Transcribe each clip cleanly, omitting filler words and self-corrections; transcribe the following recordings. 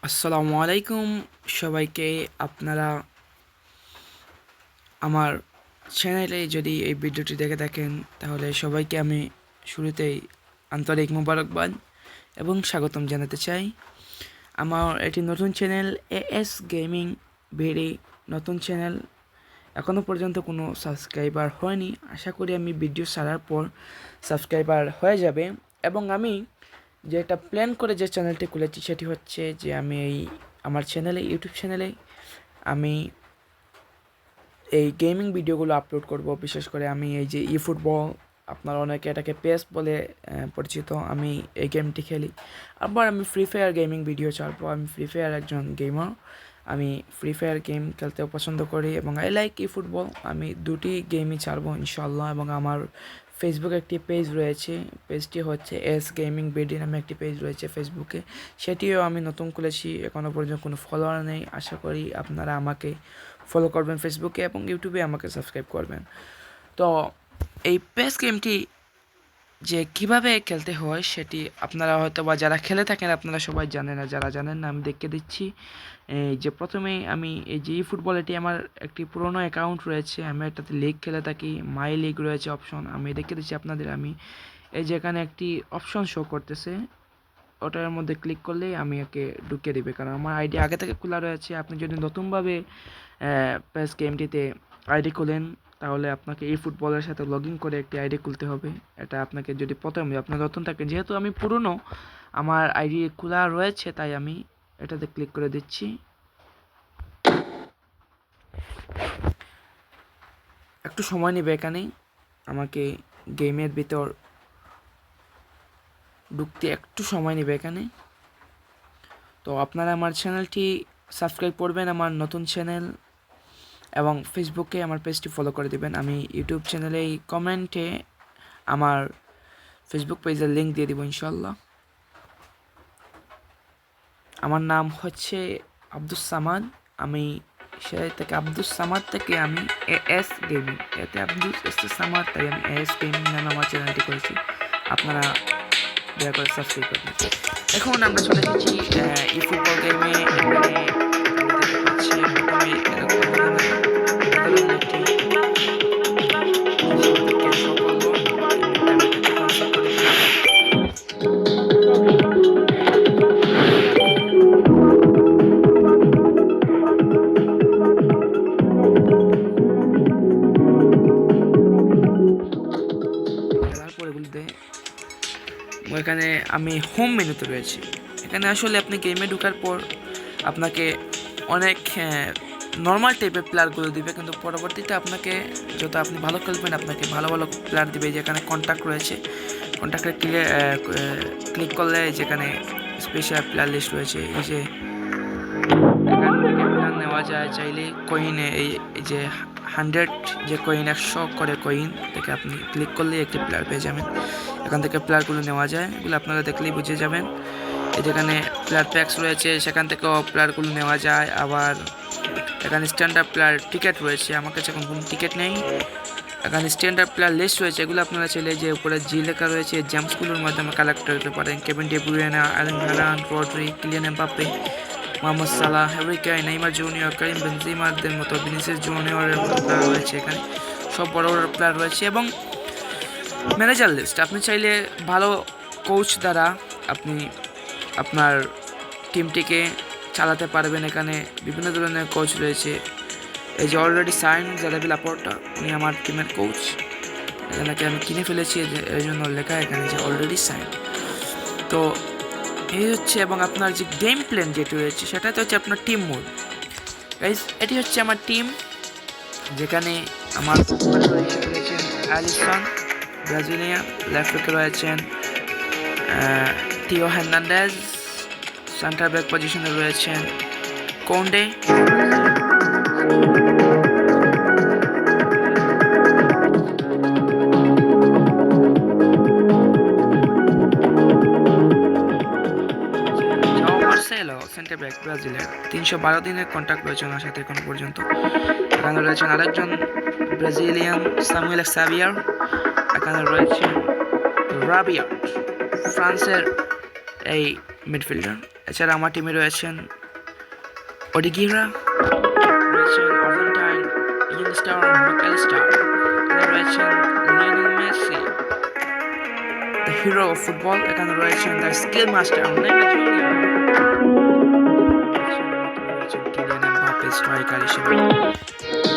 আসসালামু আলাইকুম সবাইকে। আপনারা আমার চ্যানেলে যদি এই ভিডিওটি দেখে থাকেন তাহলে সবাইকে আমি শুরুতেই আন্তরিক মোবারকবাদ এবং স্বাগতম জানাতে চাই। আমার এটি নতুন চ্যানেল এএস গেমিং ভেরি নতুন চ্যানেল। এখনও পর্যন্ত কোনো সাবস্ক্রাইবার হয়নি। আশা করি আমি ভিডিও ছাড়ার পর সাবস্ক্রাইবার হয়ে যাবে। এবং আমি যেটা প্ল্যান করে যে চ্যানেলটি খুলেছি সেটি হচ্ছে যে আমি আমার চ্যানেলে ইউটিউব চ্যানেলে আমি এই গেমিং ভিডিওগুলো আপলোড করব। বিশেষ করে আমি এই যে ফুটবল, আপনারা অনেকে এটাকে পেস বলে পরিচিত, আমি এই গেমটি খেলি। আবার আমি ফ্রি ফায়ার গেমিং ভিডিও ছাড়বো। আমি ফ্রি ফায়ার একজন গেমার। আমি ফ্রি ফায়ার গেম খেলতেও পছন্দ করি এবং আই লাইক ফুটবল। আমি দুটি গেমই ছাড়বো ইনশাল্লাহ। এবং আমার ফেসবুকে একটি পেজ রয়েছে, পেজটি হচ্ছে এস গেমিং বিডি নামে একটি পেজ রয়েছে ফেসবুকে, সেটিও আমি নতুন খুলেছি। এখনও পর্যন্ত কোনো ফলোয়ার নেই। আশা করি আপনারা আমাকে ফলো করবেন ফেসবুকে এবং ইউটিউবে আমাকে সাবস্ক্রাইব করবেন। তো এই পেস গেমটি যে কিভাবে খেলতে হয় সেটি আপনারা হয়তো বা যারা খেলে থাকেন আপনারা সবাই জানেন, না যারা জানেন না আমি দেখিয়ে দিচ্ছি। এই যে প্রথমেই আমি এই যে ফুটবল, এটি আমার একটি পুরনো অ্যাকাউন্ট রয়েছে, আমি এটাতে লিগ খেলে থাকি, মাই লিগ রয়েছে অপশন, আমি দেখিয়ে দিচ্ছি আপনাদের। আমি এই যে এখানে একটি অপশন শো করতেছে, ওটার মধ্যে ক্লিক করলেই আমি একে ঢুকিয়ে দিবে, কারণ আমার আইডি আগে থেকে খোলা রয়েছে। আপনি যদি নতুনভাবে পেস গেমটিতে আইডি খোলেন তাহলে আপনাকে এই ফুটবলের সাথে লগ ইন করে একটি আইডি খুলতে হবে। এটা আপনাকে যদি প্রথমে আপনার নতুন থাকে, যেহেতু আমি পুরনো আমার আইডি খোলা রয়েছে তাই আমি এটাতে ক্লিক করে দিচ্ছি। একটু সময় নেবে এখানে আমাকে গেমের ভিতর ঢুকতে, একটু সময় নেবে এখানে। তো আপনারা আমার চ্যানেলটি সাবস্ক্রাইব করবেন, আমার নতুন চ্যানেল, এবং ফেসবুকে আমার পেজটি ফলো করে দেবেন। আমি ইউটিউব চ্যানেলে কমেন্টে আমার ফেসবুক পেজের লিঙ্ক দিয়ে দেবো ইনশাল্লাহ। আমার নাম হচ্ছে আব্দুস সামাদ। আমি সেই থেকে আব্দুস সামাদ থেকে আমি এএস গেমিং, এতে আব্দুস সামাদ, তাই আমি এএস গেমিং নামে আমার চ্যানেলটি করেছি। আপনারা দয়া করে সাবস্ক্রাইব করবেন। এখন আমরা চলে এসেছি ই ফুটবল গেমে। এখানে আমি দেখতে পাচ্ছি প্রথমে একটি আমাদেরকে শো করলো। আমি এটাকে কনসেপ্ট করে খেলার পরে বলতে এখানে আমি হোম মেনুতে রয়েছি। এখানে আসলে আপনি গেমে ঢোকার পর আপনাকে অনেক নর্মাল টাইপের প্লেয়ারগুলো দিবে, কিন্তু পরবর্তীতে আপনাকে যত আপনি ভালো খেলবেন আপনাকে ভালো ভালো প্লেয়ার দিবে। যেখানে কন্ট্যাক্ট রয়েছে, কন্ট্যাক্টে ক্লিক করলে যেখানে স্পেশাল প্লেয়ার লিস্ট রয়েছে, এই যে এখান থেকে প্লেয়ার নেওয়া যায় চাইলে কয়েনে। এই যে 100 যে কয়েন, 100 করে কয়েন থেকে আপনি ক্লিক করলেই একটি প্লেয়ার পেয়ে যাবেন। এখান থেকে প্লেয়ারগুলো নেওয়া যায়, এগুলো আপনারা দেখলেই বুঝে যাবেন। এই যেখানে প্লেয়ার প্যাক্স রয়েছে সেখান থেকেও প্লেয়ারগুলো নেওয়া যায়। আবার এখানে স্ট্যান্ডার্ড প্লেয়ার টিকিট রয়েছে, আমার কাছে এখন কোনো টিকিট নেই। এখানে স্ট্যান্ডার্ড প্লেয়ার লিস্ট রয়েছে, এগুলো আপনারা চাইলে যে উপরে জি লেখা রয়েছে জেমসগুলোর মাধ্যমে কালেক্ট করতে পারেন। Kevin De Bruyne, Erling Haaland, Rodri, Kylian Mbappe, Mohamed Salah, Harry Kane, Neymar Junior, Karim বেনজেমাদের মতো ভিনিসিয়াস জুনিয়রের মতো প্লেয়ার রয়েছে। এখানে সব বড় বড় প্লেয়ার রয়েছে। এবং ম্যানেজার লিস্ট, আপনি চাইলে ভালো কোচ দ্বারা আপনি আপনার টিমটিকে চালাতে পারবেন। এখানে বিভিন্ন ধরনের কোচ রয়েছে। এই যে অলরেডি সাইন জালাবি লাপোর্টা, উনি আমার টিমের কোচ। এখানে আমি কিনে ফেলেছি, এর জন্য লেখা এখানে যে অলরেডি সাইন। তো এই হচ্ছে, এবং আপনার যে গেম প্ল্যান যেটি রয়েছে সেটাতে হচ্ছে আপনার টিম মোড। গাইজ, এটি হচ্ছে আমার টিম, যেখানে আমার রয়েছেন অ্যালিসন ব্রাজিলিয়ান, লেফট উইকে রয়েছেন টিও হার্নান্দেজ, সেন্টার ব্যাক পজিশনে রয়েছেন কোন্ডে, সেন্টার ব্যাক ব্রাজিলের 312 দিনের কন্ট্যাক্ট রয়েছে ওনার সাথে এখন পর্যন্ত। এখানে রয়েছেন আরেকজন ব্রাজিলিয়ান সামুয়েল সাভিয়ার, এখানে রয়েছেন রাবিয়াট, ফ্রান্সের এই মিডফিল্ডার। এছাড়া আমার টিমে রয়েছেন ওডিগিরা, রয়েছেন আর্জেন্টাইন ইংস্টার ম্যাকঅ্যালিস্টার, রয়েছেন Lionel Messi the hero of football, এখানে রয়েছেন the skill master Neymar junior, রয়েছেন কিলিয়ান এমবাপ্পে স্ট্রাইকার হিসেবে।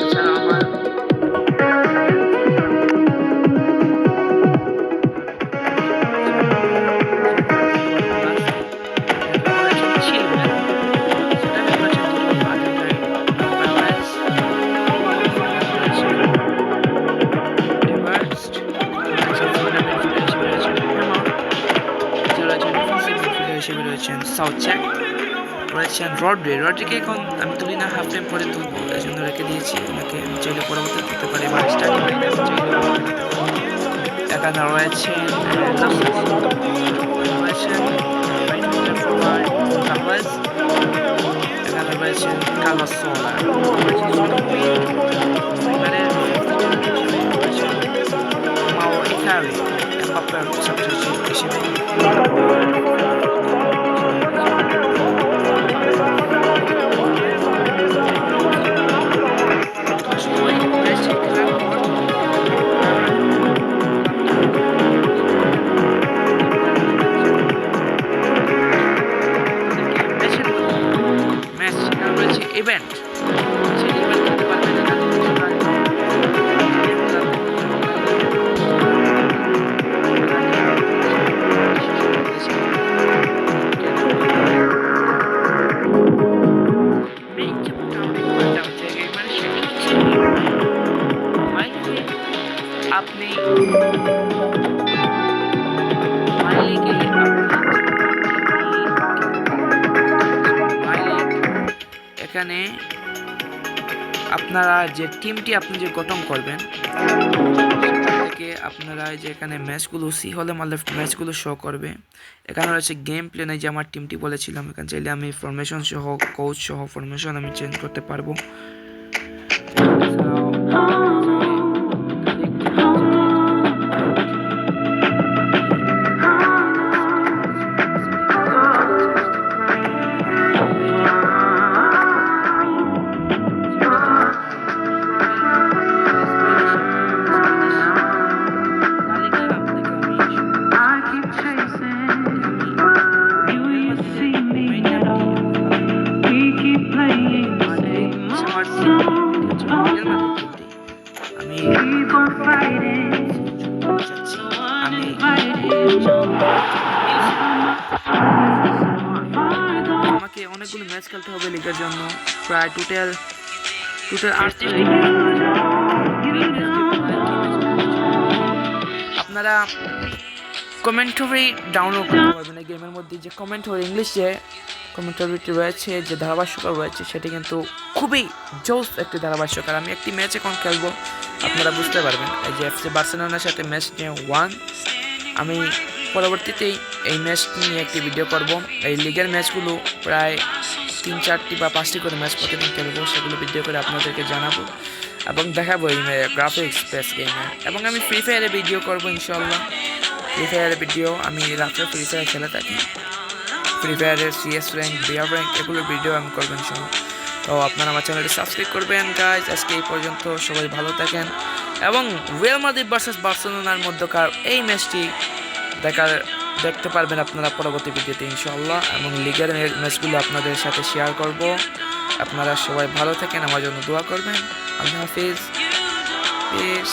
এছাড়া আমার হিসেবে রয়েছেন সাউথচ্যাক, রয়েছেন রড্রিকে এখন আমি তুলি না, হাফ টাইম পরে তুলবো, এই জন্য রেখে দিয়েছি। ওনাকে চাইলে পরবর্তী তুলতে পারি বা স্টার্টিং এখানে রয়েছেন এখানে রয়েছেন কার্লোস সোলার, মাওরো ইকারি এমবাপ্পের সাবস্টিটিউট হিসেবে। ইভেন্ট সেই ইভেন্ট করতে পারবেন আপনি এখানে আপনারা যে টিমটি আপনি যে গঠন করবেন থেকে আপনারা যে এখানে ম্যাচগুলো সি হলে মারলে ম্যাচগুলো শো করবে। এখানে রয়েছে গেম প্ল্যানে যে আমার টিমটি বলেছিলাম, এখানে চাইলে আমি ফরমেশন সহ কোচ সহ ফরমেশন আমি চেঞ্জ করতে পারবো। আমাকে অনেকগুলো ম্যাচ খেলতে হবে লিগের জন্য, প্রায় টোটাল 8 আপনারা কমেন্টরি ডাউনলোড করতে পারবেন। এই গেমের মধ্যে যে কমেন্টরি ইংলিশ যে কমেন্টরিটি রয়েছে, যে ধারাভাষ্যকার রয়েছে, সেটি কিন্তু খুবই জোস একটি ধারাভাষ্যকার। আমি একটি ম্যাচ এখন খেলবো, আপনারা বুঝতে পারবেন। এই যে এফসি বার্সেলোনার সাথে ম্যাচ নিয়ে 1, আমি পরবর্তীতেই এই ম্যাচ নিয়ে একটি ভিডিও করব। এই লিগের ম্যাচগুলো প্রায় 3-4টি বা 5টি করে ম্যাচ প্রতিদিন খেলবো, সেগুলো ভিডিও করে আপনাদেরকে জানাবো এবং দেখাবো এই গ্রাফিক্স বেস গেমে। এবং আমি ফ্রি ফায়ারে ভিডিও করবো ইনশাল্লাহ। ফ্রি ফায়ারের ভিডিও আমি রাত্রে ফ্রি ফায়ার খেলে থাকি, ফ্রি ফায়ারের সিএস র্যাঙ্ক, বিআর র্যাঙ্ক এগুলোর ভিডিও আমি করবো ইনশাল্লাহ। তো আপনারা আমার চ্যানেলটি সাবস্ক্রাইব করবেন গাইজ। আজকে এই পর্যন্ত, সবাই ভালো থাকেন এবং রিয়াল মাদ্রিদ ভার্সেস বার্সেলোনার মধ্যকার এই ম্যাচটি দেখতে পারবেন আপনারা পরবর্তী ভিডিওতে ইনশাআল্লাহ। এবং লিগের ম্যাচগুলো আপনাদের সাথে শেয়ার করব। আপনারা সবাই ভালো থাকেন, আমার জন্য দোয়া করবেন। আল্লাহ হাফিজ, পিস।